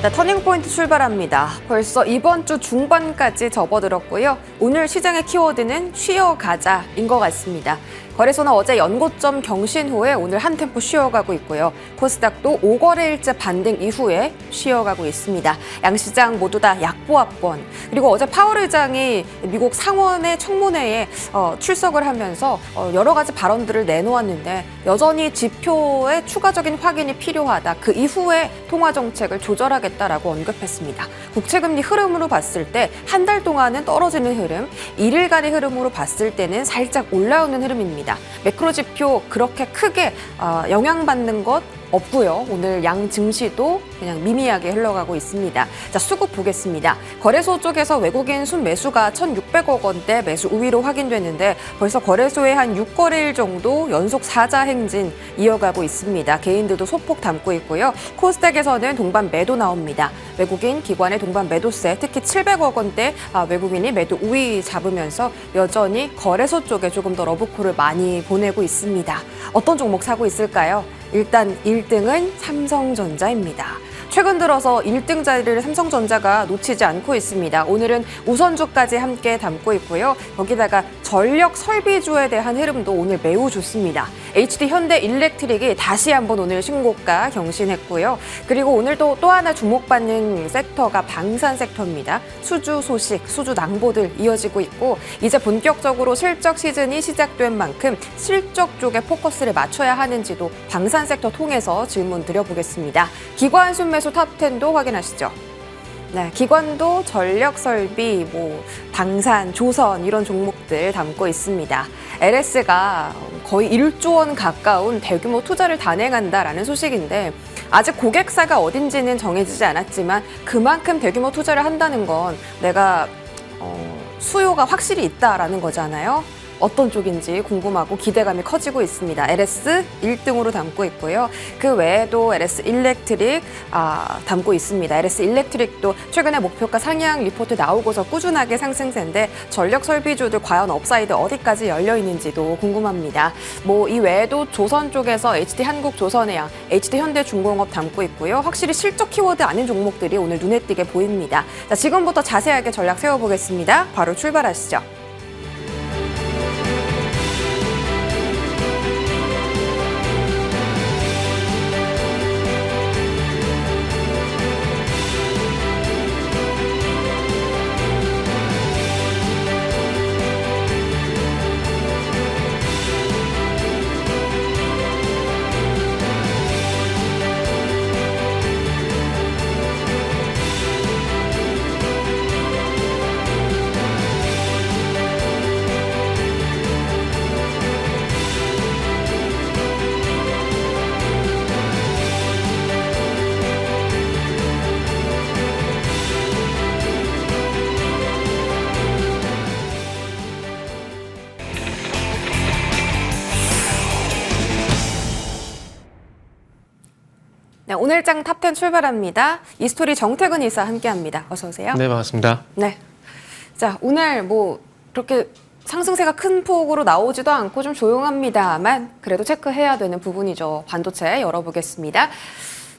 네, 터닝포인트 출발합니다. 벌써 이번 주 중반까지 접어들었고요. 오늘 시장의 키워드는 쉬어가자인 것 같습니다. 거래소는 어제 연고점 경신 후에 오늘 한 템포 쉬어가고 있고요. 코스닥도 5거래일째 반등 이후에 쉬어가고 있습니다. 양시장 모두 다 약보합권. 그리고 어제 파월 의장이 미국 상원의 청문회에 출석을 하면서 여러 가지 발언들을 내놓았는데 여전히 지표의 추가적인 확인이 필요하다. 그 이후에 통화 정책을 조절하겠다라고 언급했습니다. 국채금리 흐름으로 봤을 때 한 달 동안은 떨어지는 흐름, 1일간의 흐름으로 봤을 때는 살짝 올라오는 흐름입니다. 매크로 지표 그렇게 크게 영향받는 것 없고요. 오늘 양 증시도 그냥 미미하게 흘러가고 있습니다. 자, 수급 보겠습니다. 거래소 쪽에서 외국인 순매수가 1,600억 원대 매수 우위로 확인됐는데 벌써 거래소에 한 6거래일 정도 연속 사자 행진 이어가고 있습니다. 개인들도 소폭 담고 있고요. 코스닥에서는 동반 매도 나옵니다. 외국인 기관의 동반 매도세 특히 700억 원대 외국인이 매도 우위 잡으면서 여전히 거래소 쪽에 조금 더 러브콜을 많이 보내고 있습니다. 어떤 종목 사고 있을까요? 일단 1등은 삼성전자입니다. 최근 들어서 1등 자리를 삼성전자가 놓치지 않고 있습니다. 오늘은 우선주까지 함께 담고 있고요. 거기다가 전력 설비주에 대한 흐름도 오늘 매우 좋습니다. HD 현대일렉트릭이 다시 한번 오늘 신고가 경신했고요. 그리고 오늘도 또 하나 주목받는 섹터가 방산 섹터입니다. 수주 소식, 수주 낭보들 이어지고 있고 이제 본격적으로 실적 시즌이 시작된 만큼 실적 쪽에 포커스를 맞춰야 하는지도 방산 섹터 통해서 질문 드려보겠습니다. 기관 순매수 탑10도 확인하시죠. 네, 기관도 전력 설비, 방산, 조선 이런 종목들 담고 있습니다. LS가 거의 1조 원 가까운 대규모 투자를 단행한다라는 소식인데 아직 고객사가 어딘지는 정해지지 않았지만 그만큼 대규모 투자를 한다는 건 내가 수요가 확실히 있다라는 거잖아요. 어떤 쪽인지 궁금하고 기대감이 커지고 있습니다. LS 1등으로 담고 있고요. 그 외에도 LS 일렉트릭 담고 있습니다. LS 일렉트릭도 최근에 목표가 상향 리포트 나오고서 꾸준하게 상승세인데 전력 설비주들 과연 업사이드 어디까지 열려 있는지도 궁금합니다. 이 외에도 조선 쪽에서 HD 한국조선해양, HD 현대중공업 담고 있고요. 확실히 실적 키워드 아닌 종목들이 오늘 눈에 띄게 보입니다. 자, 지금부터 자세하게 전략 세워보겠습니다. 바로 출발하시죠. 네, 오늘 장 탑10 출발합니다. 이스토리 정태근 이사 함께합니다. 어서 오세요. 네, 반갑습니다. 네, 자 오늘 그렇게 상승세가 큰 폭으로 나오지도 않고 좀 조용합니다만 그래도 체크해야 되는 부분이죠. 반도체 열어보겠습니다.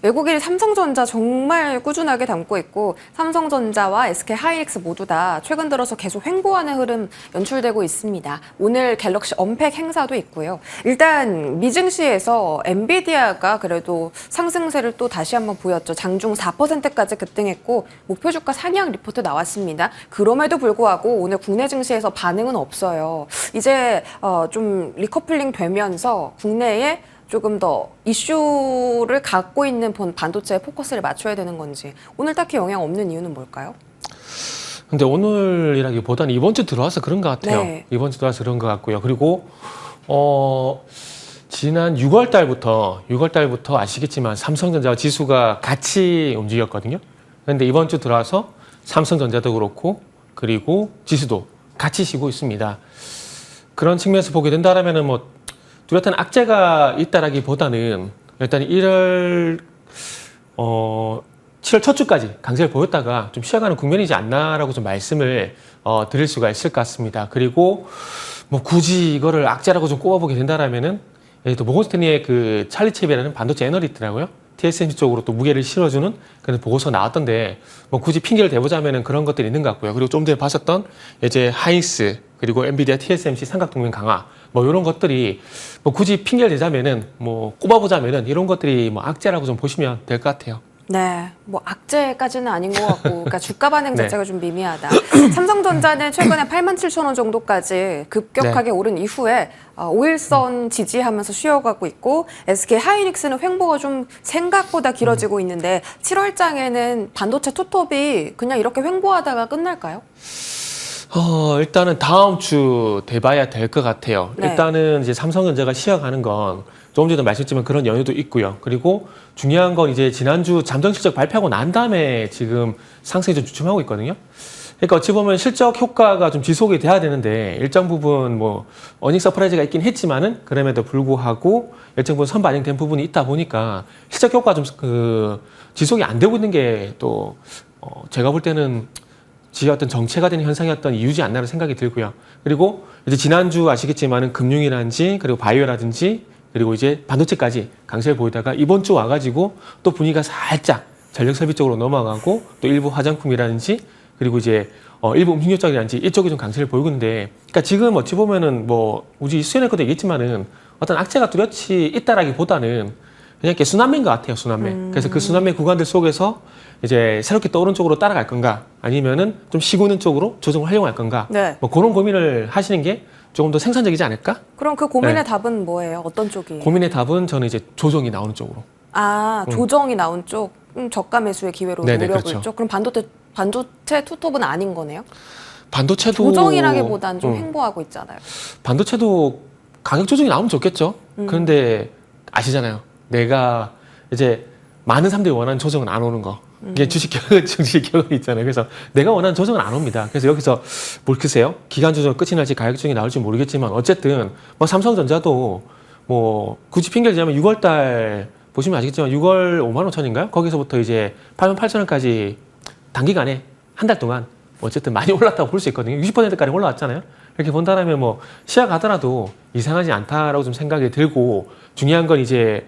외국인 삼성전자 정말 꾸준하게 담고 있고 삼성전자와 SK하이닉스 모두 다 최근 들어서 계속 횡보하는 흐름 연출되고 있습니다. 오늘 갤럭시 언팩 행사도 있고요. 일단 미증시에서 엔비디아가 그래도 상승세를 또 다시 한번 보였죠. 장중 4%까지 급등했고 목표 주가 상향 리포트 나왔습니다. 그럼에도 불구하고 오늘 국내 증시에서 반응은 없어요. 이제 좀 리커플링 되면서 국내에 조금 더 이슈를 갖고 있는 반도체에 포커스를 맞춰야 되는 건지 오늘 딱히 영향 없는 이유는 뭘까요? 근데 오늘이라기보다는 이번 주 들어와서 그런 것 같아요. 네. 이번 주 들어와서 그런 것 같고요. 그리고 지난 6월 달부터 아시겠지만 삼성전자와 지수가 같이 움직였거든요. 그런데 이번 주 들어와서 삼성전자도 그렇고 그리고 지수도 같이 쉬고 있습니다. 그런 측면에서 보게 된다라면은 뚜렷한 악재가 있다라기보다는 일단 7월 첫 주까지 강세를 보였다가 좀 쉬어가는 국면이지 않나라고 좀 말씀을 드릴 수가 있을 것 같습니다. 그리고 굳이 이거를 악재라고 좀 꼽아보게 된다라면은 또 모건스탠리의 그 찰리 챕이라는 반도체 애널리스트라고요. TSMC 쪽으로 또 무게를 실어주는 그런 보고서 나왔던데 뭐 굳이 핑계를 대보자면은 그런 것들이 있는 것 같고요. 그리고 좀 전에 봤었던 이제 하이닉스 그리고 엔비디아 TSMC 삼각동맹 강화 뭐 이런 것들이 뭐 굳이 핑계를 대자면은 뭐 꼽아보자면은 이런 것들이 뭐 악재라고 좀 보시면 될 것 같아요. 네, 뭐 악재까지는 아닌 것 같고, 그러니까 주가 반응 네. 자체가 좀 미미하다. 삼성전자는 최근에 87,000원 정도까지 급격하게 오른 이후에 5일선 지지하면서 쉬어가고 있고, SK 하이닉스는 횡보가 좀 생각보다 길어지고 있는데 7월장에는 반도체 투톱이 그냥 이렇게 횡보하다가 끝날까요? 일단은 다음 주 돼봐야 될 것 같아요. 네. 일단은 이제 삼성전자가 쉬어가는 건 조금 전에 말씀드렸지만 그런 연유도 있고요. 그리고 중요한 건 이제 지난주 잠정 실적 발표하고 난 다음에 지금 상승이 좀 주춤하고 있거든요. 그러니까 어찌 보면 실적 효과가 좀 지속이 돼야 되는데 일정 부분 뭐 어닝 서프라이즈가 있긴 했지만은 그럼에도 불구하고 일정 부분 선반영된 부분이 있다 보니까 실적 효과가 좀 지속이 안 되고 있는 게 또 제가 볼 때는 어떤 정체가 되는 현상이었던 이유지 않나라는 생각이 들고요. 그리고 이제 지난주 아시겠지만은 금융이라든지 그리고 바이오라든지 그리고 이제 반도체까지 강세를 보이다가 이번 주 와가지고 또 분위기가 살짝 전력 설비 쪽으로 넘어가고 또 일부 화장품이라든지 그리고 이제 일부 음식료 쪽이라든지 이쪽이 좀 강세를 보이고 있는데, 그러니까 지금 어찌 보면은 뭐 우리 수연에서도 얘기했지만은 어떤 악재가 뚜렷이 있다라기보다는 그냥 이렇게 순환매인 것 같아요, 순환매. 그래서 그 순환매 구간들 속에서 이제 새롭게 또 오른쪽으로 따라갈 건가 아니면은 좀 쉬고 있는 쪽으로 조정을 하려고 할 건가 네. 뭐 그런 고민을 하시는 게 조금 더 생산적이지 않을까? 그럼 그 고민의 네. 답은 뭐예요? 어떤 쪽이에요? 고민의 답은 저는 이제 조정이 나오는 쪽으로. 조정이 나온 쪽, 저가 매수의 기회로 네네, 노려볼 그렇죠. 쪽. 그럼 반도체 투톱은 아닌 거네요? 반도체도 조정이라기보단 좀 횡보하고 있잖아요. 반도체도 가격 조정이 나오면 좋겠죠. 그런데 아시잖아요. 내가 이제 많은 사람들이 원하는 조정은 안 오는 거. 이게 주식 경험이 있잖아요. 그래서 내가 원하는 조정은 안 옵니다. 그래서 여기서 모르겠어요. 기간 조정 끝이 날지 가격 조정이 나올지 모르겠지만 어쨌든 뭐 삼성전자도 뭐 굳이 핑계를 대자면 6월달 보시면 아시겠지만 6월 5만 5천인가요? 거기서부터 이제 8만 8천 원까지 단기간에 한 달 동안 어쨌든 많이 올랐다고 볼 수 있거든요. 60%까지 올라왔잖아요. 이렇게 본다면 뭐 시야 가더라도 이상하지 않다라고 좀 생각이 들고, 중요한 건 이제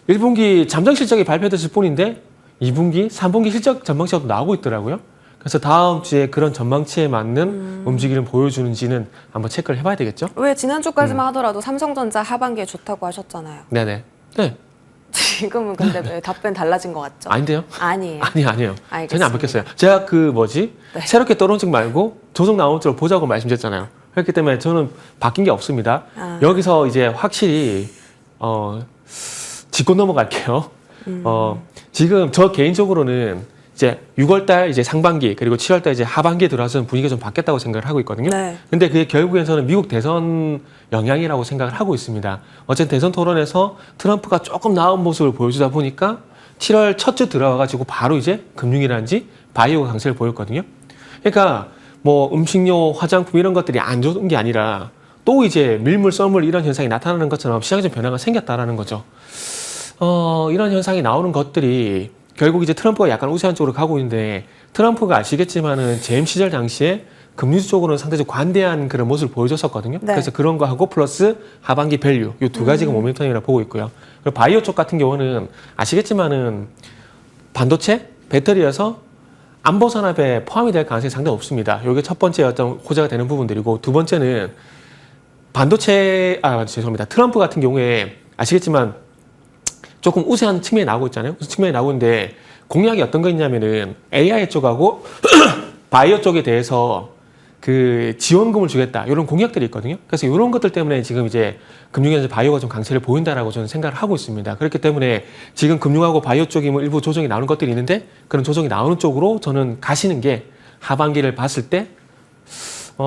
1분기 잠정 실적이 발표됐을 뿐인데 2분기, 3분기 실적 전망치가 나오고 있더라고요. 그래서 다음 주에 그런 전망치에 맞는 움직임을 보여주는지는 한번 체크를 해봐야 되겠죠. 왜 지난주까지만 하더라도 삼성전자 하반기에 좋다고 하셨잖아요. 네네. 네. 지금은 근데 왜 답변 달라진 것 같죠? 아닌데요? 아니에요. 아니에요. 알겠습니다. 전혀 안 바뀌었어요. 제가 네. 새롭게 떠오르는 쪽 말고 조정 나오는 쪽을 보자고 말씀드렸잖아요. 그렇기 때문에 저는 바뀐 게 없습니다. 여기서 이제 확실히 짚고 넘어갈게요. 지금 저 개인적으로는 이제 6월달 이제 상반기 그리고 7월달 이제 하반기에 들어와서는 분위기가 좀 바뀌었다고 생각을 하고 있거든요. 네. 근데 그게 결국엔 저는 미국 대선 영향이라고 생각을 하고 있습니다. 어쨌든 대선 토론에서 트럼프가 조금 나은 모습을 보여주다 보니까 7월 첫 주 들어와가지고 바로 이제 금융이라든지 바이오가 강세를 보였거든요. 그러니까 뭐 음식료, 화장품 이런 것들이 안 좋은 게 아니라 또 이제 밀물, 썰물 이런 현상이 나타나는 것처럼 시장에 좀 변화가 생겼다라는 거죠. 이런 현상이 나오는 것들이 결국 이제 트럼프가 약간 우세한 쪽으로 가고 있는데, 트럼프가 아시겠지만은 재임 시절 당시에 금융 쪽으로는 상대적으로 관대한 그런 모습을 보여줬었거든요. 네. 그래서 그런 거 하고 플러스 하반기 밸류 이 두 가지가 모멘텀이라고 보고 있고요. 그리고 바이오 쪽 같은 경우는 아시겠지만은 반도체, 배터리여서 안보 산업에 포함이 될 가능성이 상당히 없습니다. 이게 첫 번째 어떤 호재가 되는 부분들이고, 두 번째는 죄송합니다. 트럼프 같은 경우에 아시겠지만 조금 우세한 측면이 나오고 있잖아요. 우세한 측면이 나오고 있는데 공약이 어떤 거 있냐면은 AI 쪽하고 바이오 쪽에 대해서 그 지원금을 주겠다 이런 공약들이 있거든요. 그래서 이런 것들 때문에 지금 이제 금융에서 바이오가 좀 강세를 보인다라고 저는 생각을 하고 있습니다. 그렇기 때문에 지금 금융하고 바이오 쪽이 뭐 일부 조정이 나오는 것들이 있는데 그런 조정이 나오는 쪽으로 저는 가시는 게 하반기를 봤을 때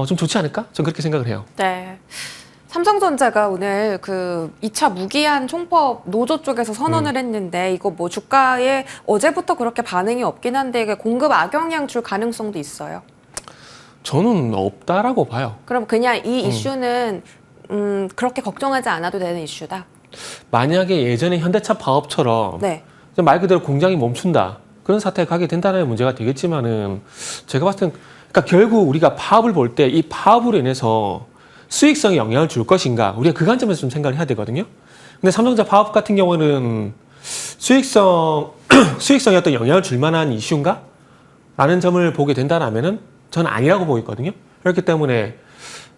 좀 좋지 않을까? 저는 그렇게 생각을 해요. 네. 삼성전자가 오늘 그 2차 무기한 총법 노조 쪽에서 선언을 했는데, 이거 뭐 주가에 어제부터 그렇게 반응이 없긴 한데 이게 공급 악영향 줄 가능성도 있어요. 저는 없다라고 봐요. 그럼 그냥 이 이슈는 그렇게 걱정하지 않아도 되는 이슈다. 만약에 예전에 현대차 파업처럼 네. 말 그대로 공장이 멈춘다, 그런 사태가 가게 된다는 문제가 되겠지만은, 제가 봤을 땐 그러니까 결국 우리가 파업을 볼 때 이 파업으로 인해서 수익성에 영향을 줄 것인가, 우리가 그 관점에서 좀 생각을 해야 되거든요. 근데 삼성전자 파업 같은 경우는 수익성에 어떤 영향을 줄 만한 이슈인가? 라는 점을 보게 된다라면은 저는 아니라고 보이거든요. 그렇기 때문에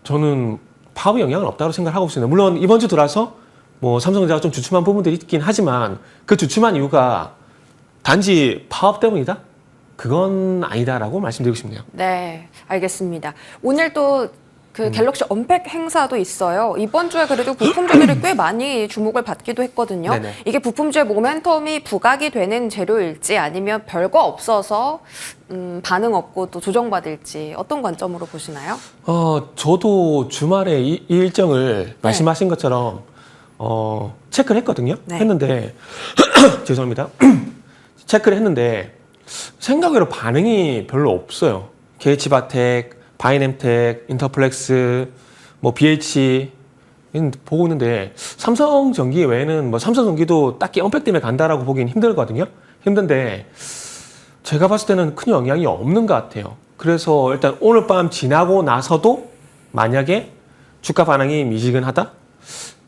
저는 파업에 영향은 없다고 생각하고 있습니다. 물론 이번 주 들어서 뭐 삼성전자가 좀 주춤한 부분들이 있긴 하지만 그 주춤한 이유가 단지 파업 때문이다? 그건 아니다라고 말씀드리고 싶네요. 네, 알겠습니다. 오늘 또 그 갤럭시 언팩 행사도 있어요. 이번 주에 그래도 부품주들이 꽤 많이 주목을 받기도 했거든요. 네네. 이게 부품주의 모멘텀이 부각이 되는 재료일지 아니면 별거 없어서 반응 없고 또 조정받을지 어떤 관점으로 보시나요? 저도 주말에 이 일정을 말씀하신 것처럼 체크를 했거든요. 네. 했는데 죄송합니다. 체크를 했는데 생각외로 반응이 별로 없어요. 게이츠바텍, 바이넴텍, 인터플렉스, 뭐 BH 보고 있는데 삼성전기 외에는 뭐 삼성전기도 딱히 언팩 때문에 간다라고 보기는 힘들거든요. 힘든데 제가 봤을 때는 큰 영향이 없는 것 같아요. 그래서 일단 오늘 밤 지나고 나서도 만약에 주가 반응이 미지근하다?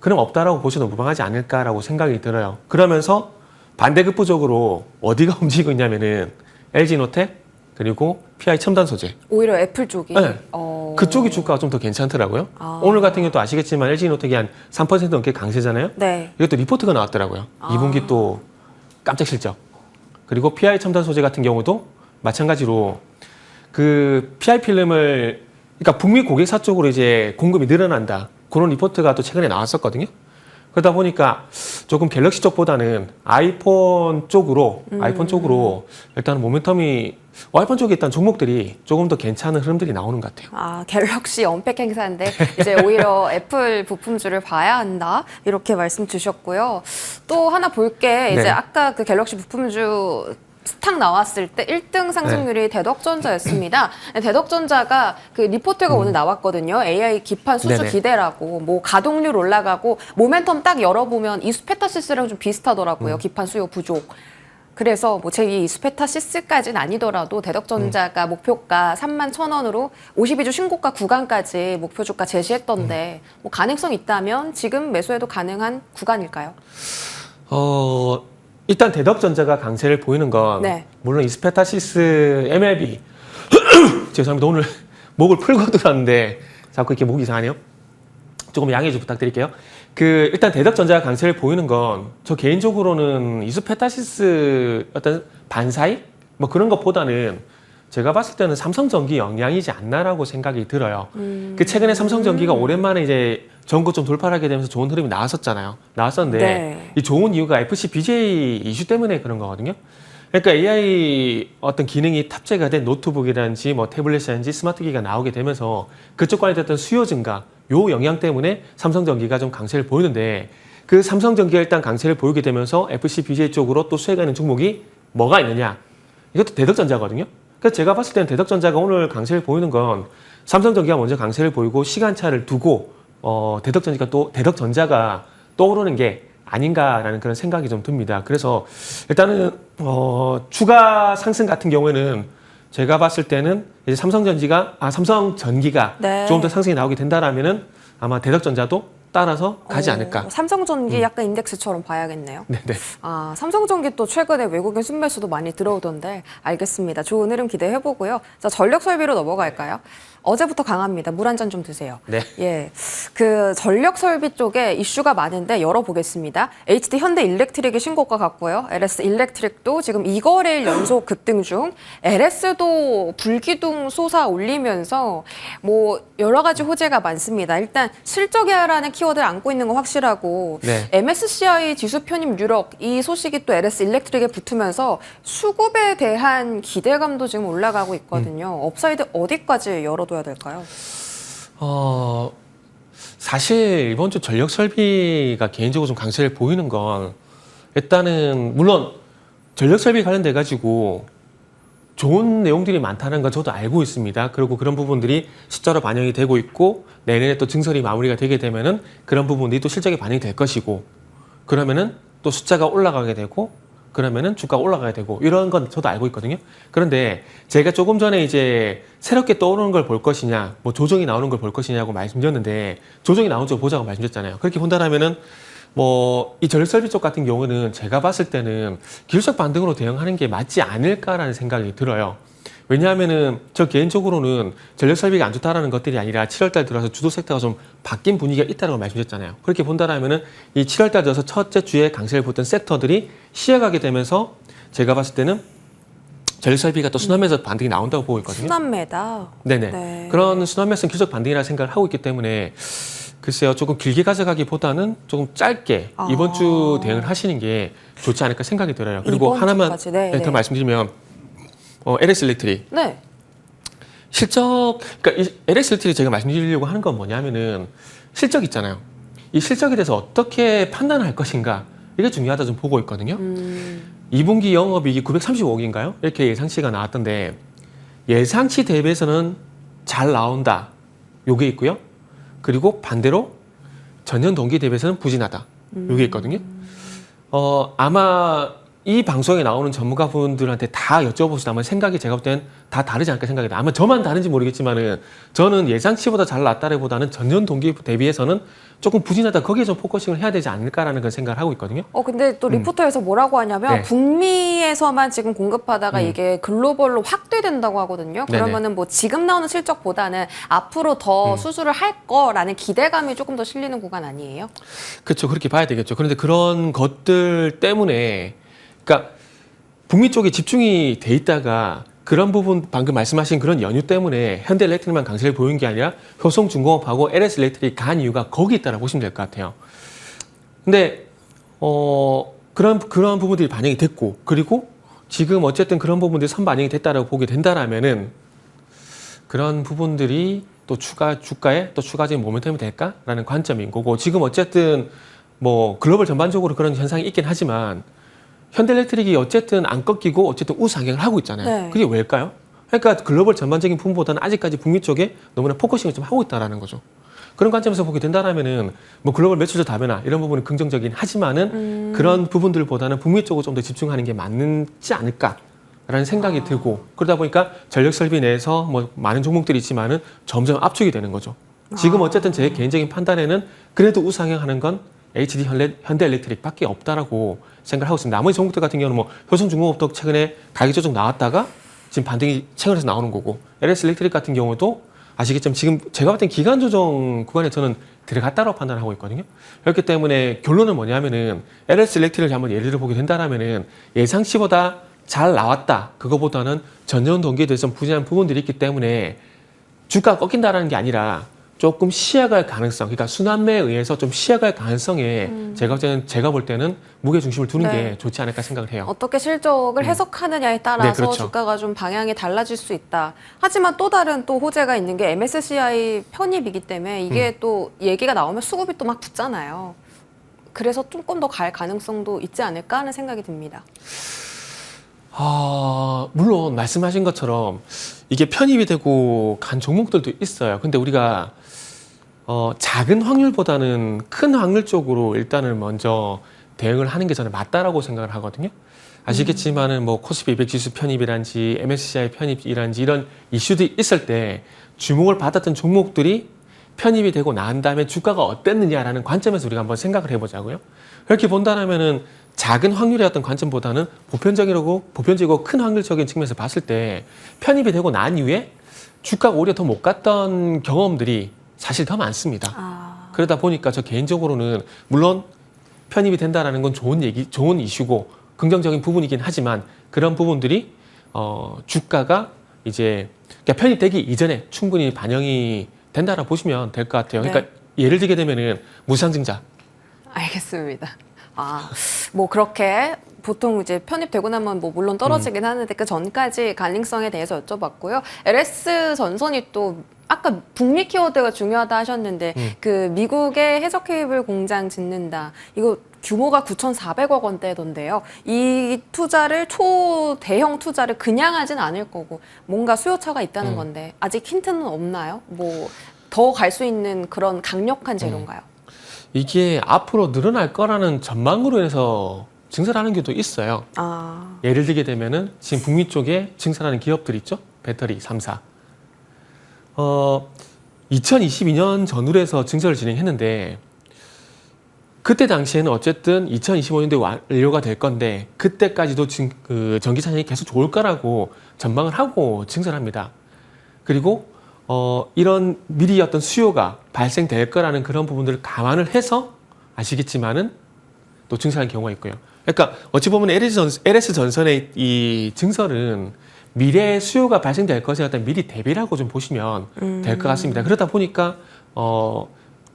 그럼 없다라고 보셔도 무방하지 않을까라고 생각이 들어요. 그러면서 반대급부적으로 어디가 움직이고 있냐면은 LG노텍 그리고 PI 첨단 소재. 오히려 애플 쪽이. 네. 그쪽이 주가가 좀 더 괜찮더라고요. 오늘 같은 경우도 아시겠지만 LG노텍이 한 3% 넘게 강세잖아요. 네. 이것도 리포트가 나왔더라고요. 2분기 또 깜짝 실적. 그리고 PI 첨단 소재 같은 경우도 마찬가지로 그 PI 필름을 그러니까 북미 고객사 쪽으로 이제 공급이 늘어난다. 그런 리포트가 또 최근에 나왔었거든요. 그러다 보니까 조금 갤럭시 쪽보다는 아이폰 쪽으로 일단 모멘텀이 아이폰 쪽에 있던 종목들이 조금 더 괜찮은 흐름들이 나오는 것 같아요. 아, 갤럭시 언팩 행사인데 이제 오히려 애플 부품주를 봐야 한다 이렇게 말씀 주셨고요. 또 하나 볼게 이제 네. 아까 그 갤럭시 부품주 스탁 나왔을 때 1등 상승률이 대덕전자였습니다. 대덕전자가 그 리포트가 오늘 나왔거든요. AI 기판 수주 네네. 기대라고 뭐 가동률 올라가고 모멘텀 딱 열어보면 이수페타시스랑 좀 비슷하더라고요. 기판 수요 부족. 그래서 뭐 제2 이수페타시스까지는 아니더라도 대덕전자가 목표가 31,000원으로 52주 신고가 구간까지 목표 주가 제시했던데 뭐 가능성 있다면 지금 매수해도 가능한 구간일까요? 일단 대덕전자가 강세를 보이는 건 네. 물론 이스페타시스 MLB 죄송합니다. 오늘 목을 풀고 들었는데 자꾸 이렇게 목이 이상하네요. 조금 양해 좀 부탁드릴게요. 일단 대덕전자가 강세를 보이는 건 저 개인적으로는 이스페타시스 어떤 반사이 뭐 그런 것보다는 제가 봤을 때는 삼성전기 영향이지 않나라고 생각이 들어요. 최근에 삼성전기가 오랜만에 이제 전고 좀 돌파하게 되면서 좋은 흐름이 나왔었는데 네. 이 좋은 이유가 FC BJ 이슈 때문에 그런 거거든요. 그러니까 AI 어떤 기능이 탑재가 된 노트북이라든지 뭐 태블릿이라든지 스마트기가 나오게 되면서 그쪽 관련된 어떤 수요 증가 요 영향 때문에 삼성전기가 좀 강세를 보이는데 그 삼성전기가 일단 강세를 보이게 되면서 FC BJ 쪽으로 또 수혜가 있는 종목이 뭐가 있느냐? 이것도 대덕전자거든요. 그래서 제가 봤을 때는 대덕전자가 오늘 강세를 보이는 건 삼성전기가 먼저 강세를 보이고 시간차를 두고 대덕전자가 떠오르는 게 아닌가라는 그런 생각이 좀 듭니다. 그래서 일단은 추가 상승 같은 경우에는 제가 봤을 때는 이제 삼성전기가 네. 조금 더 상승이 나오게 된다라면은 아마 대덕전자도 따라서 가지 않을까. 삼성전기 약간 인덱스처럼 봐야겠네요. 네네. 아, 삼성전기 또 최근에 외국인 순매수도 많이 들어오던데 알겠습니다. 좋은 흐름 기대해보고요. 자, 전력 설비로 넘어갈까요? 어제부터 강합니다. 물 한 잔 좀 드세요. 네. 예, 그 전력 설비 쪽에 이슈가 많은데 열어보겠습니다. HD 현대 일렉트릭이 신고가 같고요. LS 일렉트릭도 지금 2거래일 연속 급등 중. LS도 불기둥 솟아 올리면서 뭐 여러 가지 호재가 많습니다. 일단 실적이라는 키워드를 안고 있는 건 확실하고 네. MSCI 지수 편입 누적 이 소식이 또 LS 일렉트릭에 붙으면서 수급에 대한 기대감도 지금 올라가고 있거든요. 업사이드 어디까지 열어둬야 될까요? 사실 이번 주 전력 설비가 개인적으로 좀 강세를 보이는 건 일단은 물론 전력 설비 관련돼 가지고 좋은 내용들이 많다는 건 저도 알고 있습니다. 그리고 그런 부분들이 숫자로 반영이 되고 있고 내년에 또 증설이 마무리가 되게 되면은 그런 부분들이 또 실적에 반영이 될 것이고 그러면은 또 숫자가 올라가게 되고 그러면은 주가가 올라가야 되고 이런 건 저도 알고 있거든요. 그런데 제가 조금 전에 이제 새롭게 떠오르는 걸 볼 것이냐, 뭐 조정이 나오는 걸 볼 것이냐고 말씀드렸는데 조정이 나온 쪽 보자고 말씀드렸잖아요. 그렇게 본다라면은 뭐 이 전력 설비 쪽 같은 경우는 제가 봤을 때는 기술적 반등으로 대응하는 게 맞지 않을까라는 생각이 들어요. 왜냐하면은 저 개인적으로는 전력 설비가 안 좋다라는 것들이 아니라 7월달 들어서 주도 섹터가 좀 바뀐 분위기가 있다고 말씀드렸잖아요. 그렇게 본다라면은 이 7월달 들어서 첫째 주에 강세를 보던 섹터들이 쉬어가게 되면서 제가 봤을 때는 전력 설비가 또 순환매에서 반등이 나온다고 보고 있거든요. 순환매다. 네네. 네. 그런 순환매성 기술적 반등이라는 생각을 하고 있기 때문에 글쎄요, 조금 길게 가져가기보다는 조금 짧게 이번 주 대응을 하시는 게 좋지 않을까 생각이 들어요. 그리고 이번 하나만 주까지. 네, 더 네. 말씀드리면 LS 일렉트릭 네. 실적, 그러니까 이 LS 일렉트릭 제가 말씀드리려고 하는 건 뭐냐면은 실적 있잖아요. 이 실적에 대해서 어떻게 판단할 것인가 이게 중요하다 좀 보고 있거든요. 2분기 영업이익이 935억인가요? 이렇게 예상치가 나왔던데 예상치 대비해서는 잘 나온다. 요게 있고요. 그리고 반대로 전년 동기 대비해서는 부진하다. 요게 있거든요. 아마 이 방송에 나오는 전문가분들한테 다 여쭤보시다면 생각이 제가 볼 때는 다 다르지 않을까 생각이 돼요. 아마 저만 다른지 모르겠지만은 저는 예상치보다 잘 났다기보다는 전년 동기 대비해서는 조금 부진하다. 거기에 좀 포커싱을 해야 되지 않을까라는 그런 생각을 하고 있거든요. 근데 또 리포터에서 뭐라고 하냐면 네. 북미에서만 지금 공급하다가 이게 글로벌로 확대된다고 하거든요. 네네. 그러면은 뭐 지금 나오는 실적보다는 앞으로 더 수술을 할 거라는 기대감이 조금 더 실리는 구간 아니에요? 그렇죠. 그렇게 봐야 되겠죠. 그런데 그런 것들 때문에 그러니까 북미 쪽에 집중이 돼 있다가 그런 부분 방금 말씀하신 그런 연유 때문에 현대일렉트릭만 강세를 보인 게 아니라 효성중공업하고 LS 일렉트릭이 간 이유가 거기 있다라고 보시면 될 것 같아요. 근데 그런 부분들이 반영이 됐고 그리고 지금 어쨌든 그런 부분들이 선반영이 됐다라고 보게 된다라면은 그런 부분들이 또 주가에 또 추가적인 모멘텀이 될까라는 관점인 거고 지금 어쨌든 뭐 글로벌 전반적으로 그런 현상이 있긴 하지만 현대일렉트릭이 어쨌든 안 꺾이고 어쨌든 우상향을 하고 있잖아요. 네. 그게 왜일까요? 그러니까 글로벌 전반적인 부분보다는 아직까지 북미 쪽에 너무나 포커싱을 좀 하고 있다라는 거죠. 그런 관점에서 보게 된다라면은 뭐 글로벌 매출도 다변화 이런 부분은 긍정적이긴 하지만은 그런 부분들보다는 북미 쪽으로 좀 더 집중하는 게 맞지 않을까라는 생각이 들고 그러다 보니까 전력 설비 내에서 뭐 많은 종목들이 있지만은 점점 압축이 되는 거죠. 지금 어쨌든 제 개인적인 판단에는 그래도 우상향하는 건 HD 현대일렉트릭밖에 없다라고 생각을 하고 있습니다. 나머지 종목들 같은 경우는 뭐 효성중공업도 최근에 가격 조정 나왔다가 지금 반등이 최근에서 나오는 거고 LS 일렉트릭 같은 경우도 아시겠지만 지금 제가 봤을 땐 기간 조정 구간에 저는 들어갔다고 판단하고 있거든요. 그렇기 때문에 결론은 뭐냐면은 LS 일렉트릭을 한번 예를 보게 된다라면은 예상치보다 잘 나왔다. 그거보다는 전년 동기에 대해서 부진한 부분들이 있기 때문에 주가가 꺾인다라는 게 아니라 조금 쉬어갈 가능성, 그러니까 순환매에 의해서 좀 쉬어갈 가능성에 제가 볼 때는 무게 중심을 두는 네. 게 좋지 않을까 생각을 해요. 어떻게 실적을 해석하느냐에 따라서 네, 그렇죠. 주가가 좀 방향이 달라질 수 있다. 하지만 또 다른 또 호재가 있는 게 MSCI 편입이기 때문에 이게 또 얘기가 나오면 수급이 또 막 붙잖아요. 그래서 조금 더 갈 가능성도 있지 않을까 하는 생각이 듭니다. 물론 말씀하신 것처럼 이게 편입이 되고 간 종목들도 있어요. 근데 우리가 작은 확률보다는 큰 확률 쪽으로 일단은 먼저 대응을 하는 게 저는 맞다라고 생각을 하거든요. 아시겠지만은 뭐 코스피 200 지수 편입이란지 MSCI 편입이란지 이런 이슈들이 있을 때 주목을 받았던 종목들이 편입이 되고 난 다음에 주가가 어땠느냐라는 관점에서 우리가 한번 생각을 해보자고요. 그렇게 본다면은 작은 확률의 어떤 관점보다는 보편적이고 큰 확률적인 측면에서 봤을 때 편입이 되고 난 이후에 주가가 오히려 더 못 갔던 경험들이 사실 더 많습니다. 그러다 보니까 저 개인적으로는 물론 편입이 된다라는 건 좋은 이슈고 긍정적인 부분이긴 하지만 그런 부분들이 주가가 이제 그러니까 편입되기 이전에 충분히 반영이 된다라고 보시면 될 것 같아요. 그러니까 예를 들게 되면은 무상증자. 알겠습니다. 뭐 그렇게 보통 이제 편입되고 나면 뭐 물론 떨어지긴 하는데 그 전까지 가능성에 대해서 여쭤봤고요. LS 전선이 또 아까 북미 키워드가 중요하다 하셨는데 그 미국의 해적 케이블 공장 짓는다. 이거 규모가 9,400억 원대던데요. 이 투자를 초대형 투자를 그냥 하진 않을 거고 뭔가 수요차가 있다는 건데 아직 힌트는 없나요? 뭐 더 갈 수 있는 그런 강력한 재료인가요? 이게 앞으로 늘어날 거라는 전망으로 인해서 증설하는 경우도 있어요. 예를 들게 되면은 지금 북미 쪽에 증설하는 기업들 있죠? 배터리 3사. 2022년 전후로 해서 증설을 진행했는데 그때 당시에는 어쨌든 2025년도에 완료가 될 건데 그때까지도 전기 차량이 계속 좋을 거라고 전망을 하고 증설합니다. 그리고 이런 미리 어떤 수요가 발생될 거라는 그런 부분들을 감안을 해서 아시겠지만은 또 증설한 경우가 있고요. 그러니까 어찌 보면 LS 전선의 이 증설은 미래의 수요가 발생될 것에 어떤 미리 대비를 하고 좀 보시면 될 것 같습니다. 그러다 보니까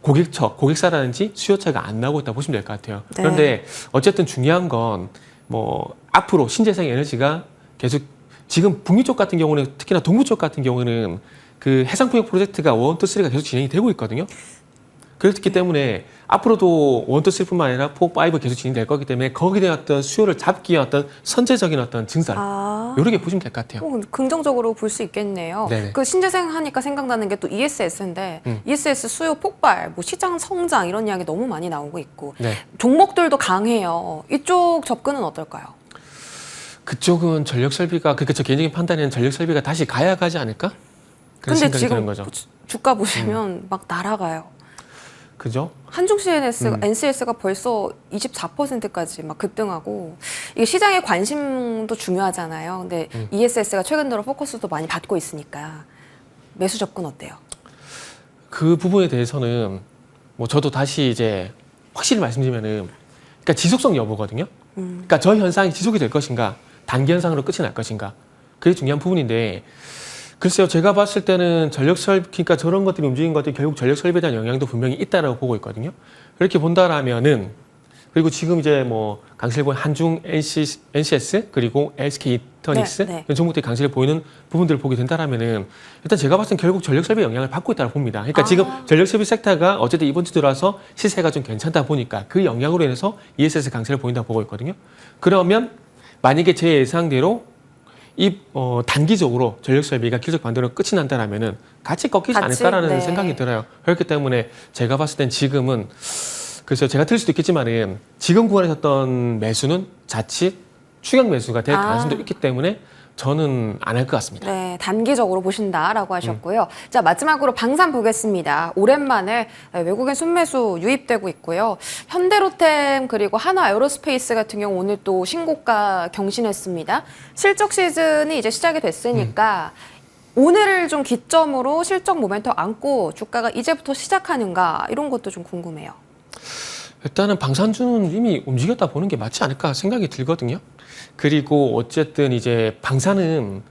고객사라든지 수요차가 안 나오고 있다 보시면 될 것 같아요. 네. 그런데 어쨌든 중요한 건 뭐 앞으로 신재생 에너지가 계속 지금 북미 쪽 같은 경우는 특히나 동부 쪽 같은 경우는 그 해상풍력 프로젝트가 1, 2, 3가 계속 진행이 되고 있거든요. 그렇기 때문에 앞으로도 1, 2, 3뿐만 아니라 4, 5 계속 진행될 거기 때문에 거기에 대한 어떤 수요를 잡기 위한 어떤 선제적인 어떤 증설 이렇게 보시면 될 것 같아요. 긍정적으로 볼 수 있겠네요. 네네. 그 신재생 하니까 생각나는 게 또 ESS인데 ESS 수요 폭발, 뭐 시장 성장 이런 이야기 너무 많이 나오고 있고 네. 종목들도 강해요. 이쪽 접근은 어떨까요? 그쪽은 전력 설비가 그러니까 저 개인적인 판단에는 전력 설비가 다시 가야 가지 않을까? 그런 근데 생각이 지금 드는 거죠. 주가 보시면 막 날아가요. 그죠? 한중 CNS, NCS가 벌써 24%까지 막 급등하고 이게 시장의 관심도 중요하잖아요. 근데 ESS가 최근 들어 포커스도 많이 받고 있으니까 매수 접근 어때요? 그 부분에 대해서는 뭐 저도 다시 이제 확실히 말씀드리면은 그러니까 지속성 여부거든요. 그러니까 저 현상이 지속이 될 것인가, 단기 현상으로 끝이 날 것인가, 그게 중요한 부분인데. 글쎄요, 제가 봤을 때는 그러니까 저런 것들이 움직인 것들이 결국 전력 설비에 대한 영향도 분명히 있다라고 보고 있거든요. 그렇게 본다라면은, 그리고 지금 이제 뭐 강세를 보인 한중 NCS 그리고 SK 이터닉스 네. 이런 종목들이 강세를 보이는 부분들을 보게 된다라면은 일단 제가 봤을 땐 결국 전력 설비에 영향을 받고 있다고 봅니다. 그러니까 지금 전력 설비 섹터가 어쨌든 이번 주 들어와서 시세가 좀 괜찮다 보니까 그 영향으로 인해서 ESS 강세를 보인다고 보고 있거든요. 그러면 만약에 제 예상대로 단기적으로 전력 설비가 기술 반대로 끝이 난다라면은 같이 꺾이지 않을까라는 네. 생각이 들어요. 그렇기 때문에 제가 봤을 땐 지금은 그래서 제가 틀릴 수도 있겠지만은 지금 구간에서 했던 매수는 자칫 추격 매수가 될 가능성도 있기 때문에 저는 안 할 것 같습니다. 네, 단기적으로 보신다라고 하셨고요. 자, 마지막으로 방산 보겠습니다. 오랜만에 외국인 순매수 유입되고 있고요. 현대로템 그리고 한화에어로스페이스 같은 경우 오늘 또 신고가 경신했습니다. 실적 시즌이 이제 시작이 됐으니까 오늘을 좀 기점으로 실적 모멘텀 안고 주가가 이제부터 시작하는가 이런 것도 좀 궁금해요. 일단은 방산주는 이미 움직였다 보는 게 맞지 않을까 생각이 들거든요. 그리고 어쨌든 이제 방산은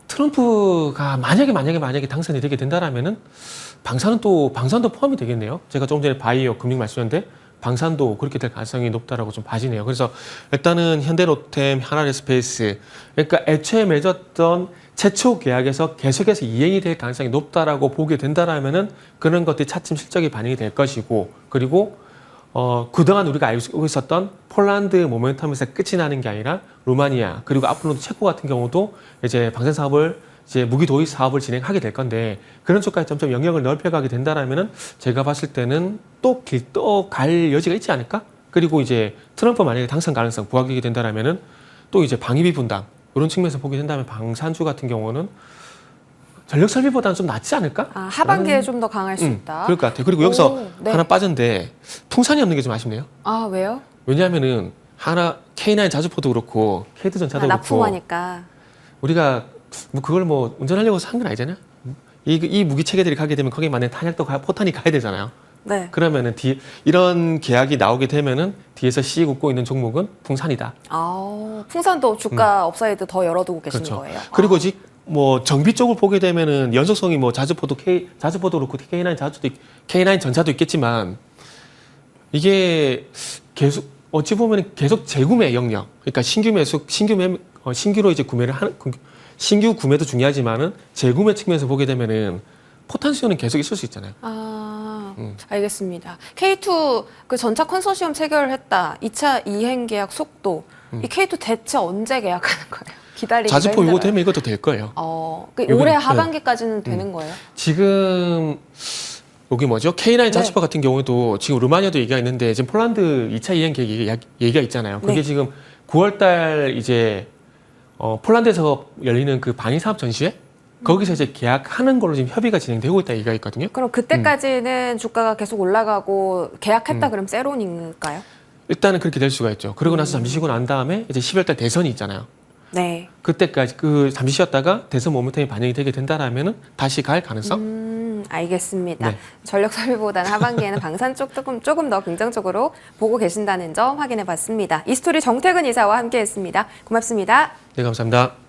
트럼프가 만약에 당선이 되게 된다라면은 방산도 포함이 되겠네요. 제가 조금 전에 바이오 금융 말씀드렸는데 방산도 그렇게 될 가능성이 높다라고 좀 봐지네요. 그래서 일단은 현대로템, 하나레스페이스 그러니까 애초에 맺었던 최초 계약에서 계속해서 이행이 될 가능성이 높다라고 보게 된다라면은 그런 것들이 차츰 실적이 반영이 될 것이고 그리고 그동안 우리가 알고 있었던 폴란드 모멘텀에서 끝이 나는 게 아니라 루마니아 그리고 앞으로도 체코 같은 경우도 이제 방산 사업을 이제 무기 도입 사업을 진행하게 될 건데 그런 쪽까지 점점 영역을 넓혀가게 된다라면은 제가 봤을 때는 또 갈 여지가 있지 않을까? 그리고 이제 트럼프 만약에 당선 가능성 부각되게 된다라면은 또 이제 방위비 분담 이런 측면에서 보게 된다면 방산주 같은 경우는 전력 설비보다는 좀 낫지 않을까? 하반기에 좀 더 강할 수 있다. 그럴 것 같아요. 그리고 여기서 네. 하나 빠졌는데 풍산이 없는 게 좀 아쉽네요. 왜요? 왜냐하면은 K9 자주포도 그렇고 K드전차도 그렇고 납품하니까. 우리가 뭐 그걸 뭐 운전하려고 산 건 아니잖아요. 이 무기 체계들이 가게 되면 거기에 맞는 탄약도 포탄이 가야 되잖아요. 네. 그러면은 이런 계약이 나오게 되면은 뒤에서 씩 웃고 있는 종목은 풍산이다. 풍산도 주가 업사이드 더 열어두고 계시는 그렇죠. 거예요. 그리고 뭐 정비 쪽을 보게 되면은 연속성이 뭐 자주포도 그렇고 K9 전차도 있겠지만 이게 계속 어찌 보면 계속 재구매 영역 그러니까 신규로 이제 구매를 하는 신규 구매도 중요하지만은 재구매 측면에서 보게 되면은 포탄 수요는 계속 있을 수 있잖아요. 알겠습니다. K2 그 전차 컨소시엄 체결을 했다. 2차 이행 계약 속도. 이 K2 대체 언제 계약하는 거예요? 기다리기가 자주포 힘들어요. 이거 되면 이것도 될 거예요. 올해 하반기까지는 되는 거예요? 지금 여기 뭐죠? K9 자주포 같은 경우도 지금 루마니아도 얘기가 있는데 지금 폴란드 2차 이행 계획 얘기가 있잖아요. 그게 지금 9월달 이제 폴란드에서 열리는 그 방위 사업 전시회 거기서 이제 계약하는 걸로 지금 협의가 진행되고 있다 얘기가 있거든요. 그럼 그때까지는 주가가 계속 올라가고 계약했다 그럼 세론인가요? 일단은 그렇게 될 수가 있죠. 그러고 나서 잠시 쉬고 난 다음에 이제 10월 달 대선이 있잖아요. 네. 그때까지 잠시 쉬었다가 대선 모멘텀이 반영이 되게 된다라면은 다시 갈 가능성? 알겠습니다. 네. 전력 소비보다는 하반기에는 방산 쪽 조금 더 긍정적으로 보고 계신다는 점 확인해 봤습니다. 이스토리 정태근 이사와 함께했습니다. 고맙습니다. 네, 감사합니다.